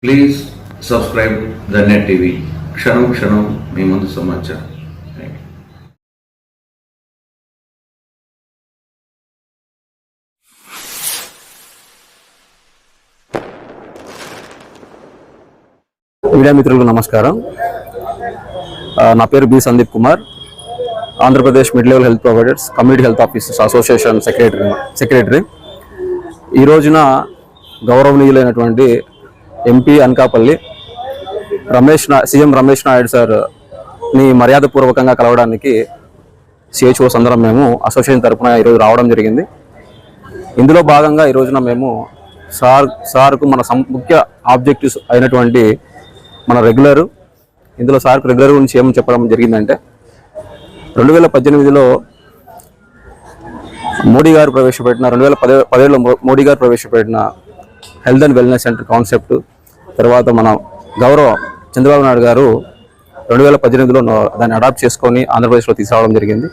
Please subscribe the net TV. క్షణం క్షణం మీ ముందు సమాచారం. మీడియా మిత్రులకు నమస్కారం. నా పేరు B Sandeep Kumar, Andhra Pradesh mid level health providers community health officers association secretary. ఈ రోజున గౌరవనీయులైనటువంటి ఎంపీ అనకాపల్లి సీఎం రమేష్ నాయుడు సార్ని మర్యాదపూర్వకంగా కలవడానికి సిహెచ్ఓస్ అందరం మేము అసోసియేషన్ తరఫున ఈరోజు రావడం జరిగింది. ఇందులో భాగంగా ఈ రోజున మేము సార్కు మన ముఖ్య ఆబ్జెక్టివ్స్ అయినటువంటి మన ఇందులో సార్కు రెగ్యులర్ గురించి ఏమని చెప్పడం జరిగిందంటే, 2018లో మోడీ గారు ప్రవేశపెట్టిన 2017లో మోడీ గారు ప్రవేశపెట్టిన health and wellness centre concept, తర్వాత మన గౌరవ చంద్రబాబు నాయుడు గారు 2018లో దాన్ని అడాప్ట్ చేసుకొని ఆంధ్రప్రదేశ్లో తీసుకురావడం జరిగింది.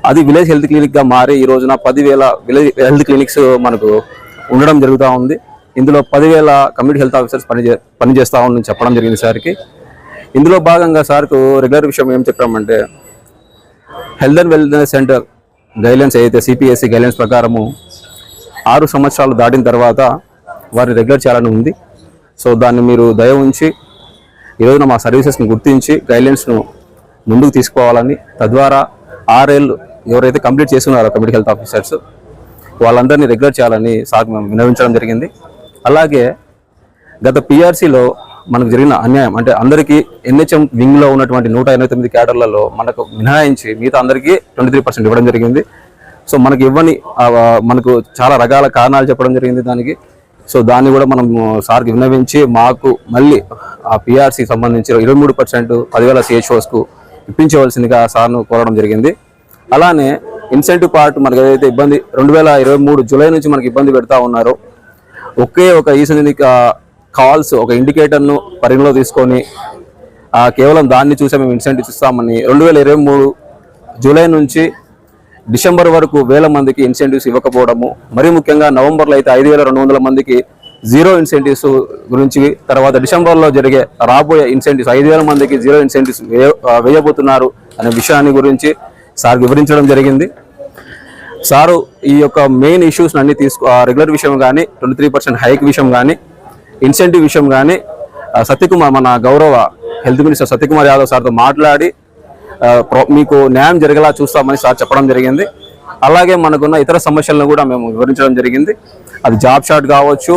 అది విలేజ్ హెల్త్ క్లినిక్గా మారి ఈ రోజున 10,000 విలేజ్ హెల్త్ క్లినిక్స్ మనకు ఉండడం జరుగుతూ ఉంది. ఇందులో 10,000 కమ్యూనిటీ హెల్త్ ఆఫీసర్స్ పనిచేస్తూ ఉందని చెప్పడం జరిగింది సార్కి. ఇందులో భాగంగా సార్కు రెగ్యులర్ విషయం ఏం చెప్పామంటే, health and wellness center guidelines ఏదైతే సిపిఎస్సి గైడ్లైన్స్ ప్రకారము 6 సంవత్సరాలు దాటిన తర్వాత వారిని రెగ్యులర్ చేయాలని ఉంది. సో దాన్ని మీరు దయ ఉంచి ఈరోజున మా సర్వీసెస్ని గుర్తించి గైడ్లైన్స్ను ముందుకు తీసుకోవాలని, తద్వారా 6 ఏళ్ళు ఎవరైతే కంప్లీట్ చేసుకున్నారో కమ్యూనిటీ హెల్త్ ఆఫీసర్స్ వాళ్ళందరినీ రెగ్యులర్ చేయాలని సార్ మేము విన్నవించడం జరిగింది. అలాగే గత పిఆర్సీలో మనకు జరిగిన అన్యాయం అంటే, అందరికీ ఎన్హెచ్ఎం వింగ్లో ఉన్నటువంటి 189 క్యాడర్లలో మనకు మినహాయించి మిగతా అందరికీ 23% ఇవ్వడం జరిగింది. సో మనకు చాలా రకాల కారణాలు చెప్పడం జరిగింది దానికి. సో దాన్ని కూడా మనం సార్కి విన్నవించి మాకు మళ్ళీ ఆ పిఆర్సీ సంబంధించి 23% 10,000 సిహెచ్ఓస్కు ఇప్పించవలసిందిగా సార్ను కోరడం జరిగింది. అలానే ఇన్సెంటివ్ పార్ట్ మనకు ఏదైతే ఇబ్బంది 2023 జూలై నుంచి మనకి ఇబ్బంది పెడతా ఉన్నారో, ఒక ఈసనిక కాల్స్ ఒక ఇండికేటర్ను పరిగణలో తీసుకొని కేవలం దాన్ని చూసే మేము ఇన్సెంటివ్స్ ఇస్తామని 2023 జూలై నుంచి డిసెంబర్ వరకు 1,000 మందికి ఇన్సెంటివ్స్ ఇవ్వకపోవడము, మరీ ముఖ్యంగా నవంబర్లో అయితే 5,200 మందికి జీరో ఇన్సెంటివ్స్ గురించి, తర్వాత డిసెంబర్లో జరిగే రాబోయే ఇన్సెంటివ్స్ 5,000 మందికి జీరో ఇన్సెంటివ్స్ వేయబోతున్నారు అనే విషయాన్ని గురించి సార్ వివరించడం జరిగింది. సారు ఈ యొక్క మెయిన్ ఇష్యూస్ అన్ని రెగ్యులర్ విషయం కానీ, 23% హైక్ విషయం కానీ, ఇన్సెంటివ్ విషయం కానీ మన గౌరవ హెల్త్ మినిస్టర్ సత్యకుమార్ యాదవ్ సార్తో మాట్లాడి మీకు న్యాయం జరిగేలా చూస్తామని సార్ చెప్పడం జరిగింది. అలాగే మనకున్న ఇతర సమస్యలను కూడా మేము వివరించడం జరిగింది. అది జాబ్ షార్ట్ కావచ్చు,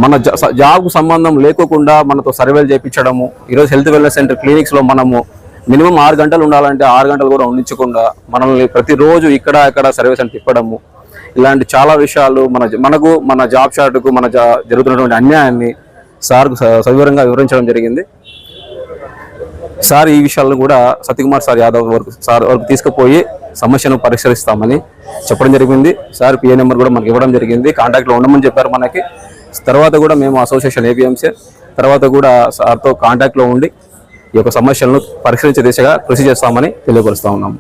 మన జాబ్కు సంబంధం లేకోకుండా మనతో సర్వేలు చేయించడము, ఈరోజు హెల్త్ వెల్నెస్ సెంటర్ క్లినిక్స్లో మనము మినిమం 6 గంటలు ఉండాలంటే 6 గంటలు కూడా ఉండించకుండా మనల్ని ప్రతిరోజు ఇక్కడ సర్వీస్ అని తిప్పడము, ఇలాంటి చాలా విషయాలు మన జాబ్ షార్ట్కు జరుగుతున్నటువంటి అన్యాయాన్ని సార్కు సవివరంగా వివరించడం జరిగింది. సార్ ఈ విషయాలను కూడా సత్యకుమార్ యాదవ్ వరకు తీసుకుపోయి సమస్యను పరిష్కరిస్తామని చెప్పడం జరిగింది. సార్ పిఏ నెంబర్ కూడా మనకి ఇవ్వడం జరిగింది, కాంటాక్ట్లో ఉండమని చెప్పారు మనకి. తర్వాత కూడా మేము అసోసియేషన్ ఏపీఎంసీ తర్వాత కూడా సార్తో కాంటాక్ట్లో ఉండి ఈ యొక్క సమస్యలను పరిష్కరించే దిశగా కృషి చేస్తామని తెలియపరుస్తా ఉన్నాము.